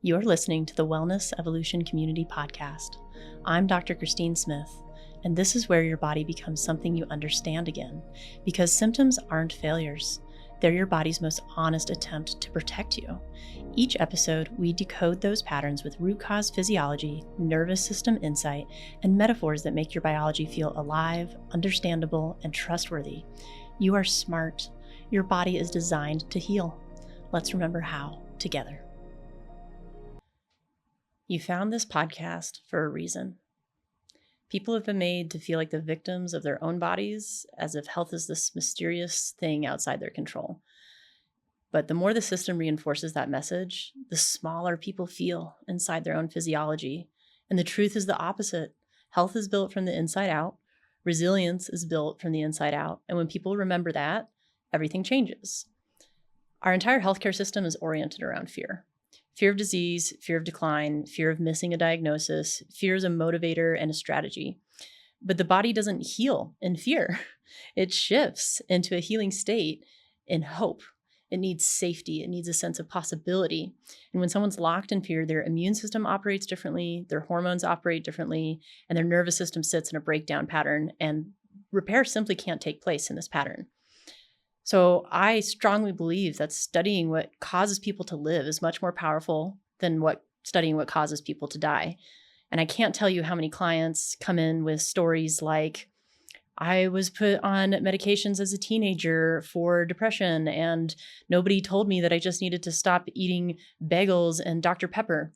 You're listening to the Wellness Evolution Community Podcast. I'm Dr. Christine Smith, and this is where your body becomes something you understand again, because symptoms aren't failures. They're your body's most honest attempt to protect you. Each episode, we decode those patterns with root cause physiology, nervous system insight, and metaphors that make your biology feel alive, understandable, and trustworthy. You are smart. Your body is designed to heal. Let's remember how together. You found this podcast for a reason. People have been made to feel like the victims of their own bodies, as if health is this mysterious thing outside their control. But the more the system reinforces that message, the smaller people feel inside their own physiology. And the truth is the opposite. Health is built from the inside out. Resilience is built from the inside out. And when people remember that, everything changes. Our entire healthcare system is oriented around fear. Fear of disease, fear of decline, fear of missing a diagnosis. Fear is a motivator and a strategy. But the body doesn't heal in fear. It shifts into a healing state in hope. It needs safety. It needs a sense of possibility. And when someone's locked in fear, their immune system operates differently, their hormones operate differently, and their nervous system sits in a breakdown pattern, and repair simply can't take place in this pattern. So I strongly believe that studying what causes people to live is much more powerful than studying what causes people to die. And I can't tell you how many clients come in with stories like, I was put on medications as a teenager for depression, and nobody told me that I just needed to stop eating bagels and Dr. Pepper.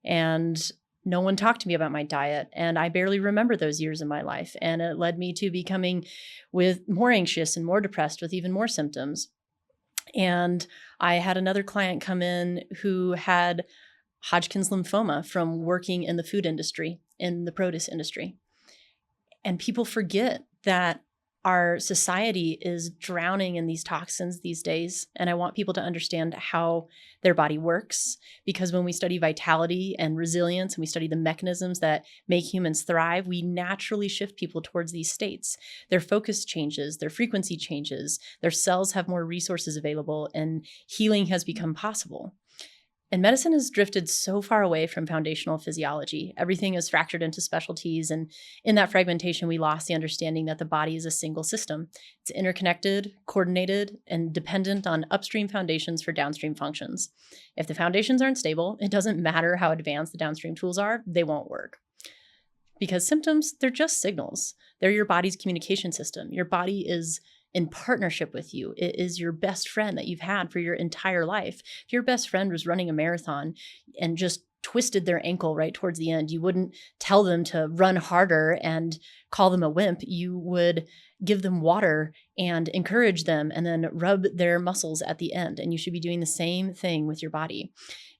And no one talked to me about my diet, and I barely remember those years in my life. And it led me to becoming more anxious and more depressed with even more symptoms. And I had another client come in who had Hodgkin's lymphoma from working in the food industry, in the produce industry. And people forget that our society is drowning in these toxins these days. And I want people to understand how their body works, because when we study vitality and resilience and we study the mechanisms that make humans thrive, we naturally shift people towards these states. Their focus changes, their frequency changes, their cells have more resources available, and healing has become possible. And medicine has drifted so far away from foundational physiology. Everything is fractured into specialties. And in that fragmentation, we lost the understanding that the body is a single system. It's interconnected, coordinated, and dependent on upstream foundations for downstream functions. If the foundations aren't stable, it doesn't matter how advanced the downstream tools are, they won't work. Because symptoms, they're just signals. They're your body's communication system. Your body is in partnership with you. It is your best friend that you've had for your entire life. If your best friend was running a marathon and just twisted their ankle right towards the end, you wouldn't tell them to run harder and call them a wimp. You would give them water and encourage them and then rub their muscles at the end. And you should be doing the same thing with your body.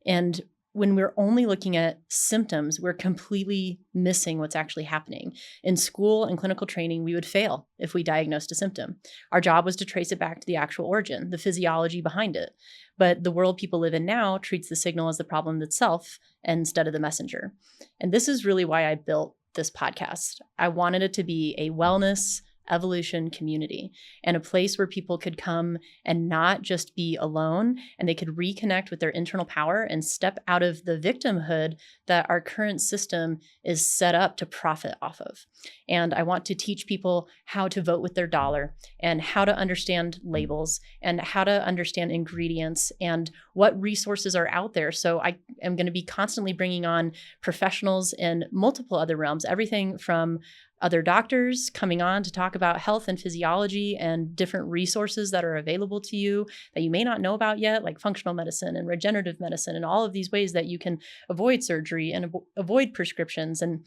And when we're only looking at symptoms, we're completely missing what's actually happening. In school and clinical training, we would fail if we diagnosed a symptom. Our job was to trace it back to the actual origin, the physiology behind it. But the world people live in now treats the signal as the problem itself instead of the messenger. And this is really why I built this podcast. I wanted it to be a wellness evolution community and a place where people could come and not just be alone, and they could reconnect with their internal power and step out of the victimhood that our current system is set up to profit off of. And I want to teach people how to vote with their dollar and how to understand labels and how to understand ingredients and what resources are out there. So I am going to be constantly bringing on professionals in multiple other realms, everything from other doctors coming on to talk about health and physiology and different resources that are available to you that you may not know about yet, like functional medicine and regenerative medicine and all of these ways that you can avoid surgery and avoid prescriptions and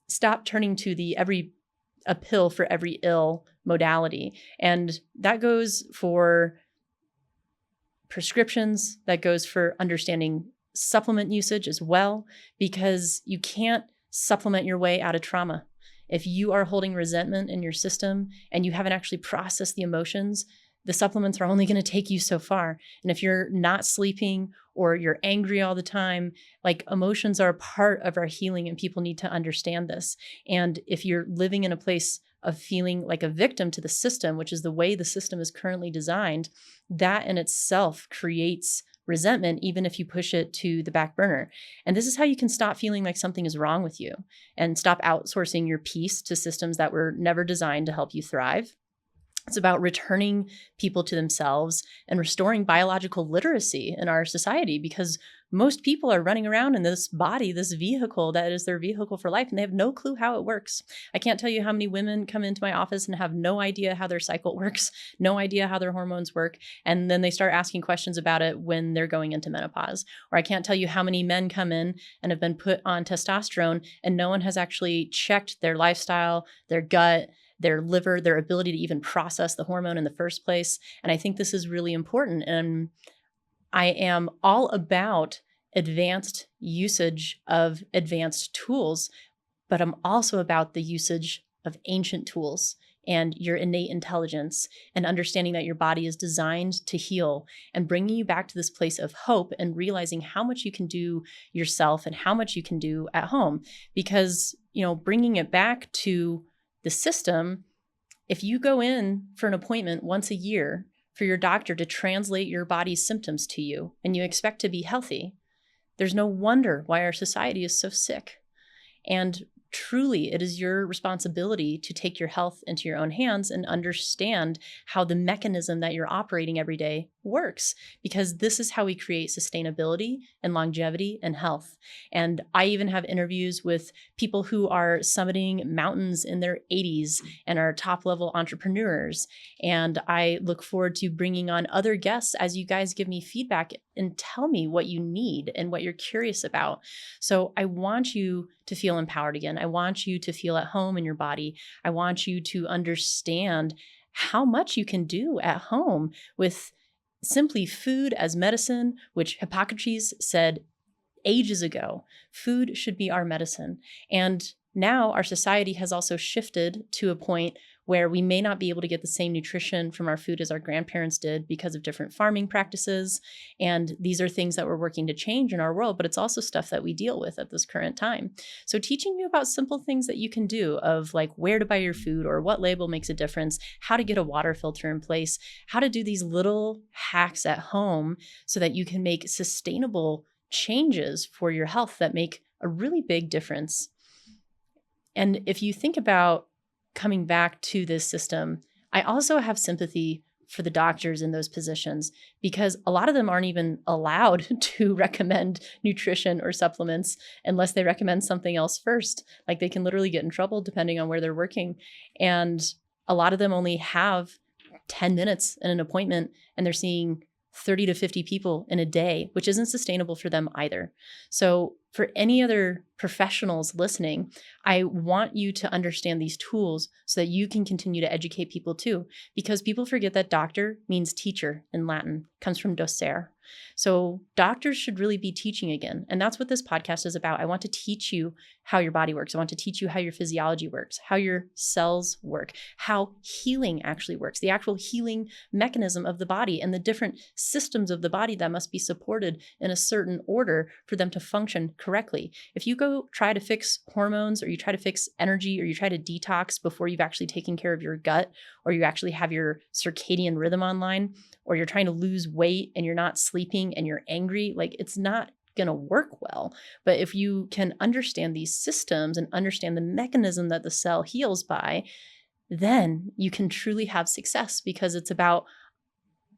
stop turning to a pill for every ill modality. And that goes for prescriptions, that goes for understanding supplement usage as well, because you can't supplement your way out of trauma. If you are holding resentment in your system and you haven't actually processed the emotions, the supplements are only going to take you so far. And if you're not sleeping or you're angry all the time, like, emotions are a part of our healing, and people need to understand this. And if you're living in a place of feeling like a victim to the system, which is the way the system is currently designed, that in itself creates resentment, even if you push it to the back burner. And this is how you can stop feeling like something is wrong with you and stop outsourcing your peace to systems that were never designed to help you thrive. It's about returning people to themselves and restoring biological literacy in our society, because most people are running around in this body, this vehicle that is their vehicle for life, and they have no clue how it works. I can't tell you how many women come into my office and have no idea how their cycle works, no idea how their hormones work, and then they start asking questions about it when they're going into menopause. Or I can't tell you how many men come in and have been put on testosterone and no one has actually checked their lifestyle, their gut, their liver, their ability to even process the hormone in the first place. And I think this is really important. And I am all about advanced usage of advanced tools, but I'm also about the usage of ancient tools and your innate intelligence and understanding that your body is designed to heal and bringing you back to this place of hope and realizing how much you can do yourself and how much you can do at home. Because, bringing it back to the system, if you go in for an appointment once a year for your doctor to translate your body's symptoms to you and you expect to be healthy, there's no wonder why our society is so sick. And truly, it is your responsibility to take your health into your own hands and understand how the mechanism that you're operating every day works, because this is how we create sustainability and longevity and health. And I even have interviews with people who are summiting mountains in their 80s and are top level entrepreneurs. And I look forward to bringing on other guests as you guys give me feedback and tell me what you need and what you're curious about. So I want you to feel empowered again. I want you to feel at home in your body. I want you to understand how much you can do at home with simply food as medicine, which Hippocrates said ages ago. Food should be our medicine. And now our society has also shifted to a point where we may not be able to get the same nutrition from our food as our grandparents did because of different farming practices. And these are things that we're working to change in our world, but it's also stuff that we deal with at this current time. So teaching you about simple things that you can do, of like where to buy your food or what label makes a difference, how to get a water filter in place, how to do these little hacks at home so that you can make sustainable changes for your health that make a really big difference. And if you think about coming back to this system, I also have sympathy for the doctors in those positions, because a lot of them aren't even allowed to recommend nutrition or supplements unless they recommend something else first. Like they can literally get in trouble depending on where they're working. And a lot of them only have 10 minutes in an appointment and they're seeing 30 to 50 people in a day, which isn't sustainable for them either. So for any other professionals listening, I want you to understand these tools so that you can continue to educate people too, because people forget that doctor means teacher in Latin, comes from docere. So doctors should really be teaching again. And that's what this podcast is about. I want to teach you how your body works. I want to teach you how your physiology works, how your cells work, how healing actually works, the actual healing mechanism of the body and the different systems of the body that must be supported in a certain order for them to function correctly. If you go try to fix hormones or you try to fix energy or you try to detox before you've actually taken care of your gut, or you actually have your circadian rhythm online, or you're trying to lose weight and you're not sleeping and you're angry, like it's not going to work well. But if you can understand these systems and understand the mechanism that the cell heals by, then you can truly have success, because it's about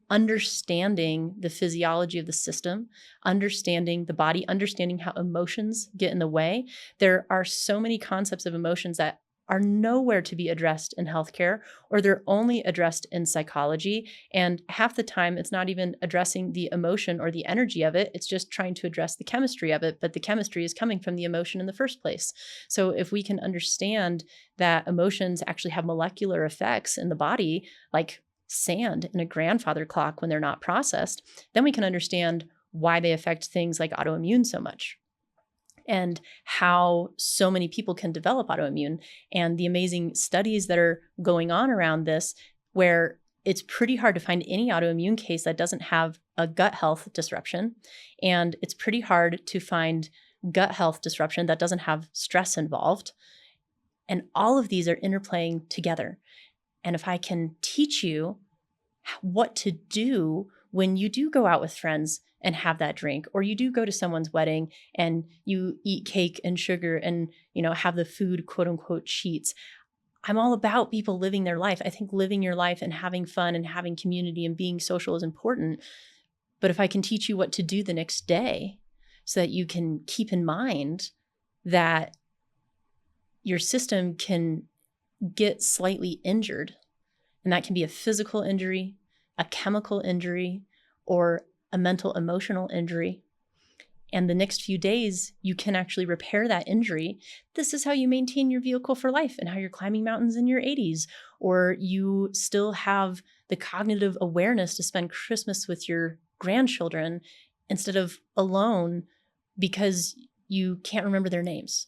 understanding the physiology of the system, understanding the body, understanding how emotions get in the way. There are so many concepts of emotions that are nowhere to be addressed in healthcare, or they're only addressed in psychology. And half the time, it's not even addressing the emotion or the energy of it. It's just trying to address the chemistry of it. But the chemistry is coming from the emotion in the first place. So if we can understand that emotions actually have molecular effects in the body, like sand in a grandfather clock when they're not processed, then we can understand why they affect things like autoimmune so much, and how so many people can develop autoimmune, and the amazing studies that are going on around this, where it's pretty hard to find any autoimmune case that doesn't have a gut health disruption. And it's pretty hard to find gut health disruption that doesn't have stress involved. And all of these are interplaying together. And if I can teach you what to do when you do go out with friends and have that drink, or you do go to someone's wedding and you eat cake and sugar and, have the food, quote unquote, cheats. I'm all about people living their life. I think living your life and having fun and having community and being social is important. But if I can teach you what to do the next day so that you can keep in mind that your system can get slightly injured, and that can be a physical injury, a chemical injury, or a mental emotional injury. And the next few days, you can actually repair that injury. This is how you maintain your vehicle for life and how you're climbing mountains in your 80s, or you still have the cognitive awareness to spend Christmas with your grandchildren instead of alone because you can't remember their names.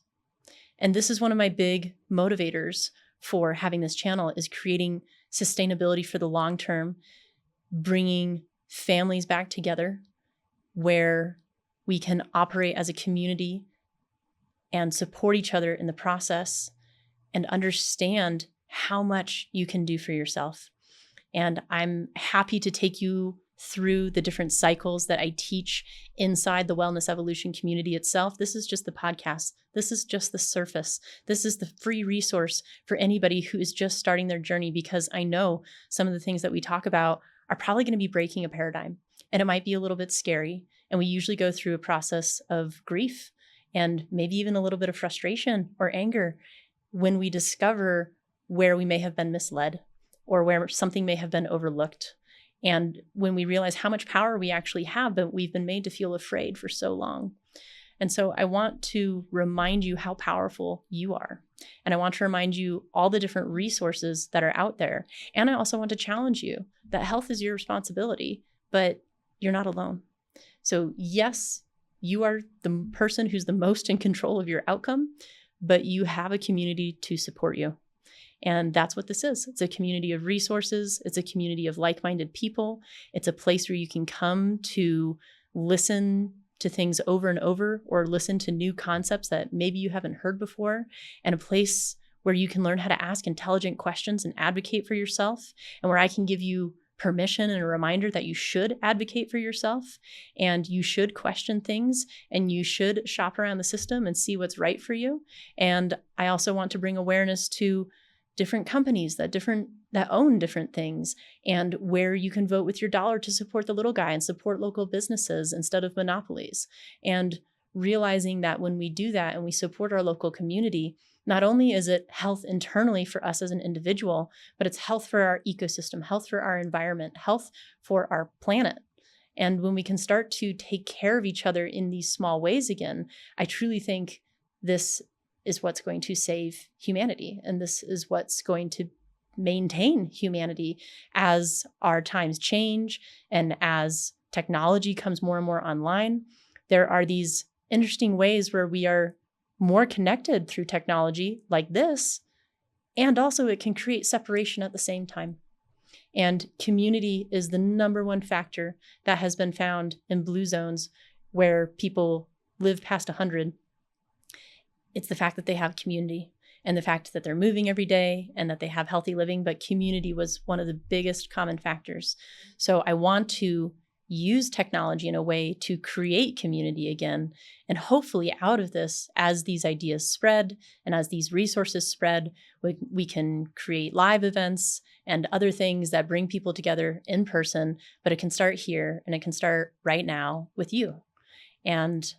And this is one of my big motivators for having this channel, is creating sustainability for the long term, bringing families back together where we can operate as a community and support each other in the process and understand how much you can do for yourself. And I'm happy to take you through the different cycles that I teach inside the Wellness Evolution community itself. This is just the podcast. This is just the surface. This is the free resource for anybody who is just starting their journey, because I know some of the things that we talk about are probably going to be breaking a paradigm, and it might be a little bit scary. And we usually go through a process of grief and maybe even a little bit of frustration or anger when we discover where we may have been misled or where something may have been overlooked. And when we realize how much power we actually have, but we've been made to feel afraid for so long. And so I want to remind you how powerful you are. And I want to remind you all the different resources that are out there. And I also want to challenge you that health is your responsibility, but you're not alone. So yes, you are the person who's the most in control of your outcome, but you have a community to support you. And that's what this is. It's a community of resources. It's a community of like-minded people. It's a place where you can come to listen to things over and over, or listen to new concepts that maybe you haven't heard before, and a place where you can learn how to ask intelligent questions and advocate for yourself, and where I can give you permission and a reminder that you should advocate for yourself, and you should question things, and you should shop around the system and see what's right for you. And I also want to bring awareness to different companies that own different things, and where you can vote with your dollar to support the little guy and support local businesses instead of monopolies. And realizing that when we do that and we support our local community, not only is it health internally for us as an individual, but it's health for our ecosystem, health for our environment, health for our planet. And when we can start to take care of each other in these small ways again, I truly think this is what's going to save humanity. And this is what's going to maintain humanity as our times change and as technology comes more and more online. There are these interesting ways where we are more connected through technology like this, and also it can create separation at the same time. And community is the number one factor that has been found in blue zones where people live past 100. It's the fact that they have community, and the fact that they're moving every day, and that they have healthy living, but community was one of the biggest common factors. So I want to use technology in a way to create community again. And hopefully out of this, as these ideas spread and as these resources spread, we can create live events and other things that bring people together in person, but it can start here, and it can start right now with you. And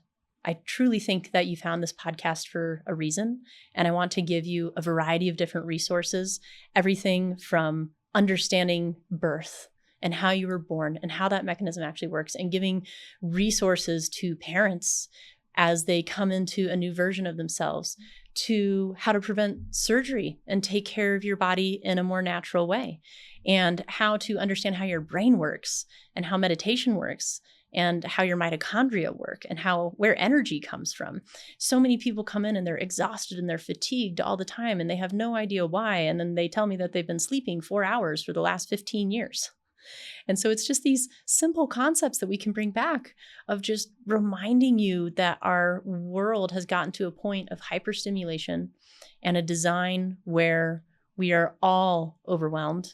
I truly think that you found this podcast for a reason, and I want to give you a variety of different resources, everything from understanding birth and how you were born and how that mechanism actually works, and giving resources to parents as they come into a new version of themselves, to how to prevent surgery and take care of your body in a more natural way, and how to understand how your brain works and how meditation works, and how your mitochondria work, and where energy comes from. So many people come in and they're exhausted and they're fatigued all the time, and they have no idea why. And then they tell me that they've been sleeping 4 hours for the last 15 years. And so it's just these simple concepts that we can bring back of just reminding you that our world has gotten to a point of hyperstimulation and a design where we are all overwhelmed,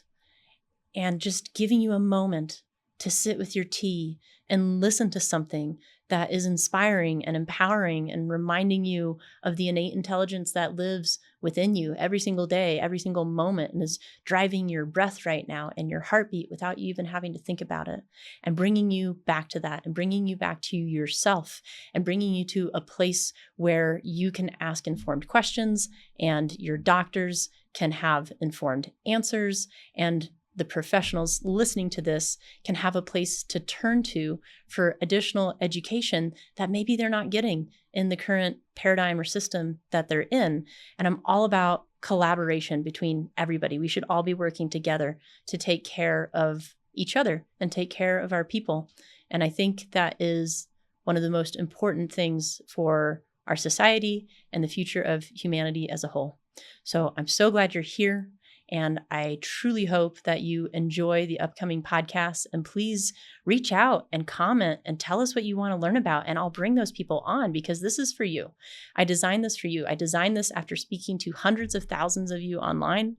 and just giving you a moment to sit with your tea and listen to something that is inspiring and empowering and reminding you of the innate intelligence that lives within you every single day, every single moment, and is driving your breath right now and your heartbeat without you even having to think about it, and bringing you back to that, and bringing you back to yourself, and bringing you to a place where you can ask informed questions and your doctors can have informed answers, and the professionals listening to this can have a place to turn to for additional education that maybe they're not getting in the current paradigm or system that they're in. And I'm all about collaboration between everybody. We should all be working together to take care of each other and take care of our people. And I think that is one of the most important things for our society and the future of humanity as a whole. So I'm so glad you're here. And I truly hope that you enjoy the upcoming podcasts. And please reach out and comment and tell us what you want to learn about. And I'll bring those people on because this is for you. I designed this for you. I designed this after speaking to hundreds of thousands of you online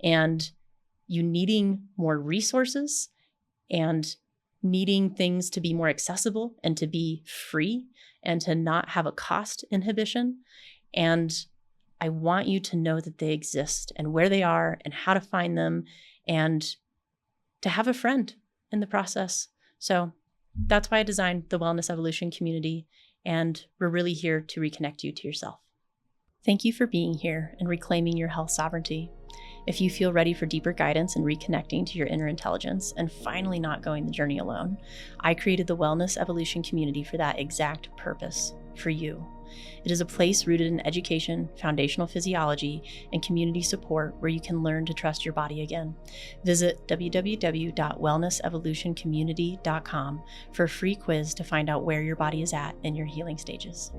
and you needing more resources and needing things to be more accessible and to be free and to not have a cost inhibition. And I want you to know that they exist and where they are and how to find them and to have a friend in the process. So that's why I designed the Wellness Evolution community, and we're really here to reconnect you to yourself. Thank you for being here and reclaiming your health sovereignty. If you feel ready for deeper guidance and reconnecting to your inner intelligence and finally not going the journey alone, I created the Wellness Evolution community for that exact purpose, for you. It is a place rooted in education, foundational physiology, and community support where you can learn to trust your body again. Visit www.wellnessevolutioncommunity.com for a free quiz to find out where your body is at in your healing stages.